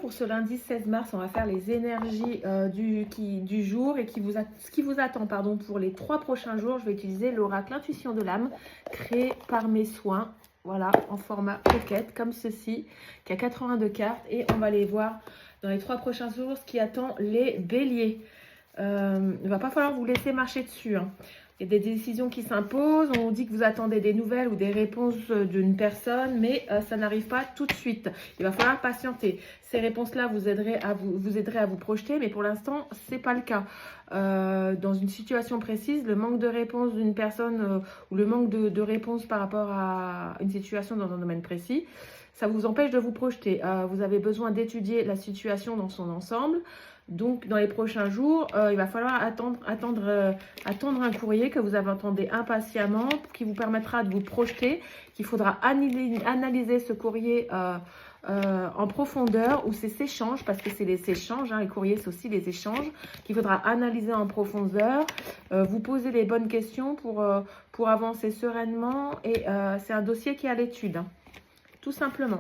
pour ce lundi 16 mars, on va faire les énergies du jour et ce qui vous attend pardon, pour les 3 prochains jours. Je vais utiliser l'oracle Intuition de l'âme créé par mes soins. Voilà, en format pocket comme ceci, qui a 82 cartes. Et on va les voir dans les 3 prochains jours, ce qui attend les béliers. Il ne va pas falloir vous laisser marcher dessus, hein. Il y a des décisions qui s'imposent, on dit que vous attendez des nouvelles ou des réponses d'une personne, mais ça n'arrive pas tout de suite. Il va falloir patienter. Ces réponses-là vous aideraient à vous projeter, mais pour l'instant, ce n'est pas le cas. Dans une situation précise, le manque de réponse d'une personne ou le manque de réponse par rapport à une situation dans un domaine précis, ça vous empêche de vous projeter. Vous avez besoin d'étudier la situation dans son ensemble. Donc, dans les prochains jours, il va falloir attendre un courrier que vous attendez impatiemment, qui vous permettra de vous projeter, qu'il faudra analyser ce courrier en profondeur, ou ces échanges, parce que c'est les échanges, hein, les courriers, c'est aussi les échanges, qu'il faudra analyser en profondeur, vous poser les bonnes questions pour avancer sereinement, et c'est un dossier qui est à l'étude, hein, tout simplement.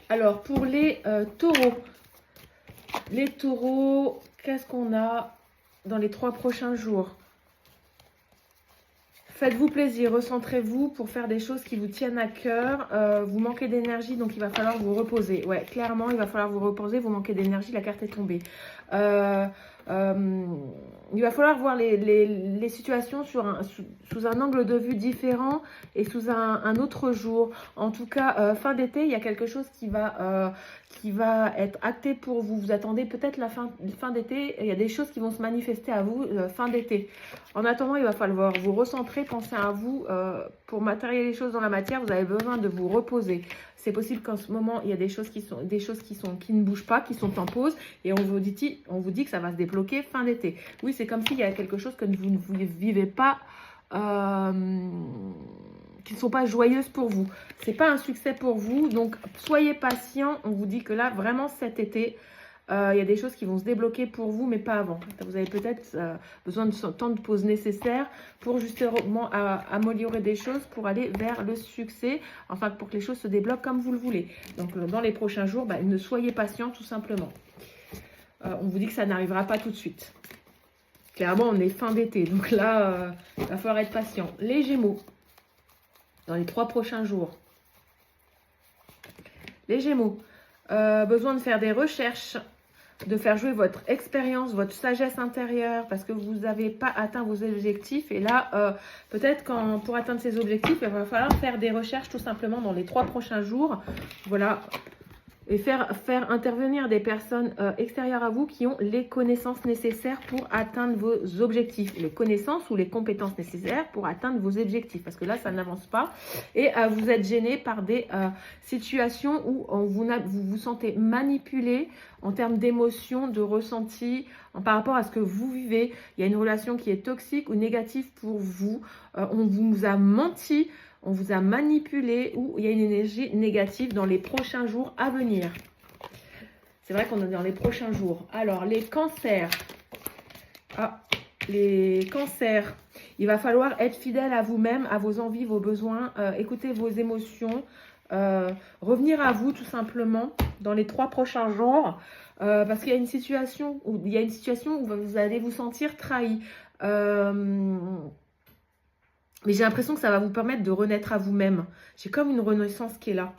Alors, pour les taureaux, qu'est-ce qu'on a dans les 3 prochains jours? Faites-vous plaisir, recentrez-vous pour faire des choses qui vous tiennent à cœur. Vous manquez d'énergie, donc il va falloir vous reposer. Ouais, clairement, il va falloir vous reposer, vous manquez d'énergie, la carte est tombée. Il va falloir voir les situations sous un angle de vue différent et sous un autre jour. En tout cas, fin d'été, il y a quelque chose qui va être acté pour vous. Vous attendez peut-être la fin d'été. Il y a des choses qui vont se manifester à vous fin d'été. En attendant, il va falloir vous recentrer, penser à vous. Pour matérialiser les choses dans la matière, vous avez besoin de vous reposer. C'est possible qu'en ce moment, il y a des choses qui ne bougent pas, qui sont en pause, et on vous dit que ça va se débloquer fin d'été. Oui, c'est comme s'il y a quelque chose que vous ne vivez pas, qui ne sont pas joyeuses pour vous. C'est pas un succès pour vous, donc soyez patient. On vous dit que là, vraiment cet été, il y a des choses qui vont se débloquer pour vous, mais pas avant. Vous avez peut-être besoin de ce temps de pause nécessaire pour justement améliorer des choses, pour aller vers le succès, enfin pour que les choses se débloquent comme vous le voulez. Donc dans les prochains jours, ne soyez patient tout simplement. On vous dit que ça n'arrivera pas tout de suite. Clairement, on est fin d'été, donc là, il va falloir être patient. Les Gémeaux, dans les 3 prochains jours. Les Gémeaux, besoin de faire des recherches, de faire jouer votre expérience, votre sagesse intérieure, parce que vous n'avez pas atteint vos objectifs. Et là, peut-être pour atteindre ces objectifs, il va falloir faire des recherches tout simplement dans les 3 prochains jours. Voilà. Et faire intervenir des personnes extérieures à vous qui ont les connaissances nécessaires pour atteindre vos objectifs. Les connaissances ou les compétences nécessaires pour atteindre vos objectifs. Parce que là, ça n'avance pas. Et vous êtes gêné par des situations où vous vous sentez manipulé en termes d'émotions, de ressenti, par rapport à ce que vous vivez. Il y a une relation qui est toxique ou négative pour vous. On vous a menti. On vous a manipulé, ou il y a une énergie négative dans les prochains jours à venir. C'est vrai qu'on est dans les prochains jours. Alors, les cancers. Les cancers. Il va falloir être fidèle à vous-même, à vos envies, vos besoins. Écouter vos émotions. Revenir à vous, tout simplement, dans les 3 prochains jours. Parce qu'il y a une situation où vous allez vous sentir trahi. Mais j'ai l'impression que ça va vous permettre de renaître à vous-même. J'ai comme une renaissance qui est là.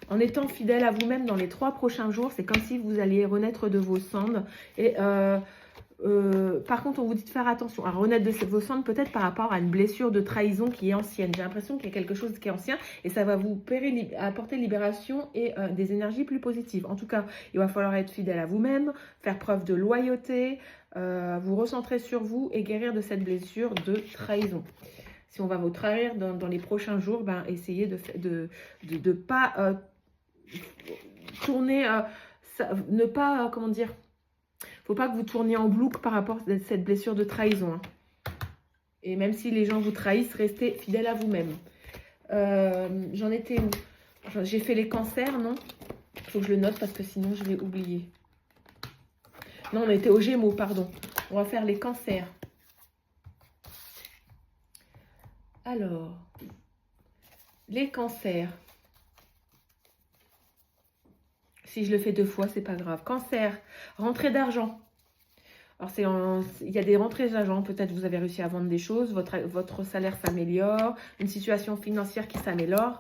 En étant fidèle à vous-même dans les 3 prochains jours, c'est comme si vous alliez renaître de vos cendres. Et par contre, on vous dit de faire attention à renaître de vos cendres, peut-être par rapport à une blessure de trahison qui est ancienne. J'ai l'impression qu'il y a quelque chose qui est ancien et ça va vous apporter libération et des énergies plus positives. En tout cas, il va falloir être fidèle à vous-même, faire preuve de loyauté, vous recentrer sur vous et guérir de cette blessure de trahison. Si on va vous trahir dans les prochains jours, essayez de pas tourner, ne pas, comment dire, faut pas que vous tourniez en boucle par rapport à cette blessure de trahison. Hein. Et même si les gens vous trahissent, restez fidèle à vous-même. J'en étais où? J'ai fait les cancers, non? Il faut que je le note parce que sinon je vais oublier. Non, on était aux Gémeaux, pardon. On va faire les cancers. Alors, les cancers. Si je le fais 2 fois, c'est pas grave. Cancer, rentrée d'argent. Alors, il y a des rentrées d'argent. Peut-être vous avez réussi à vendre des choses. Votre salaire s'améliore. Une situation financière qui s'améliore.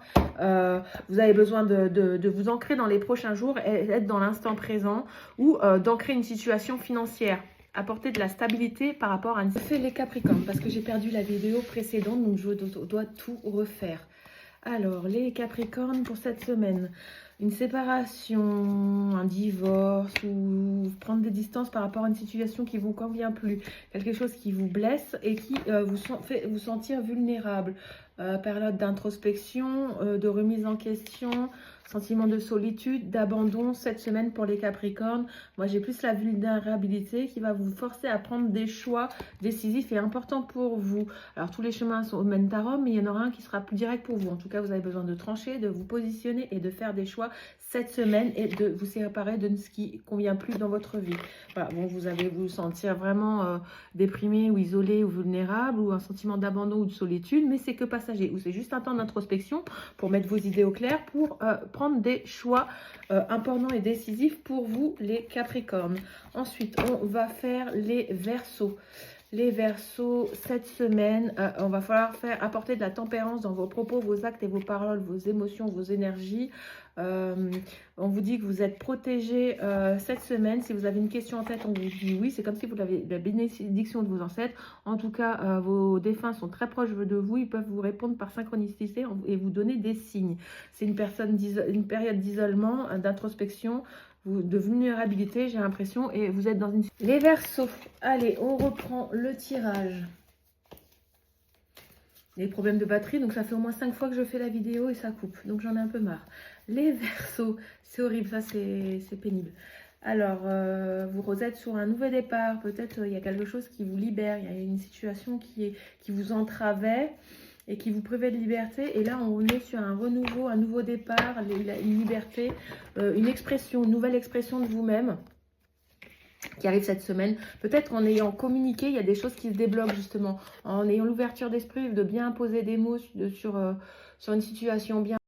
Vous avez besoin de vous ancrer dans les prochains jours et être dans l'instant présent ou d'ancrer une situation financière. Apporter de la stabilité par rapport à une... Je fais les Capricornes parce que j'ai perdu la vidéo précédente. Donc, je dois tout refaire. Alors, les Capricornes pour cette semaine. Une séparation, un divorce ou prendre des distances par rapport à une situation qui ne vous convient plus. Quelque chose qui vous blesse et qui fait vous sentir vulnérable. Période d'introspection, de remise en question, sentiment de solitude, d'abandon cette semaine pour les Capricornes. Moi, j'ai plus la vulnérabilité qui va vous forcer à prendre des choix décisifs et importants pour vous. Alors, tous les chemins mènent à Rome, mais il y en aura un qui sera plus direct pour vous. En tout cas, vous avez besoin de trancher, de vous positionner et de faire des choix cette semaine et de vous séparer de ce qui convient plus dans votre vie. Voilà, bon, vous allez vous sentir vraiment déprimé ou isolé ou vulnérable ou un sentiment d'abandon ou de solitude, mais c'est que passager ou c'est juste un temps d'introspection pour mettre vos idées au clair, pour prendre des choix importants et décisifs pour vous, les Capricornes. Ensuite, on va faire les Verseaux. Les Verseaux, cette semaine, on va falloir apporter de la tempérance dans vos propos, vos actes et vos paroles, vos émotions, vos énergies. On vous dit que vous êtes protégé cette semaine. Si vous avez une question en tête, on vous dit oui. C'est comme si vous avez la bénédiction de vos ancêtres. En tout cas, vos défunts sont très proches de vous. Ils peuvent vous répondre par synchronicité et vous donner des signes. C'est une période d'isolement, d'introspection, de vulnérabilité, j'ai l'impression, et vous êtes dans une... Les Verseaux, allez, on reprend le tirage. Les problèmes de batterie, donc ça fait au moins 5 fois que je fais la vidéo et ça coupe, donc j'en ai un peu marre. Les Verseaux, c'est horrible, ça c'est pénible. Alors, vous êtes sur un nouveau départ, peut-être il y a quelque chose qui vous libère, il y a une situation qui vous entravait et qui vous privait de liberté. Et là, on est sur un renouveau, un nouveau départ, une liberté, une expression, une nouvelle expression de vous-même qui arrive cette semaine. Peut-être en ayant communiqué, il y a des choses qui se débloquent justement. En ayant l'ouverture d'esprit, de bien poser des mots sur une situation bien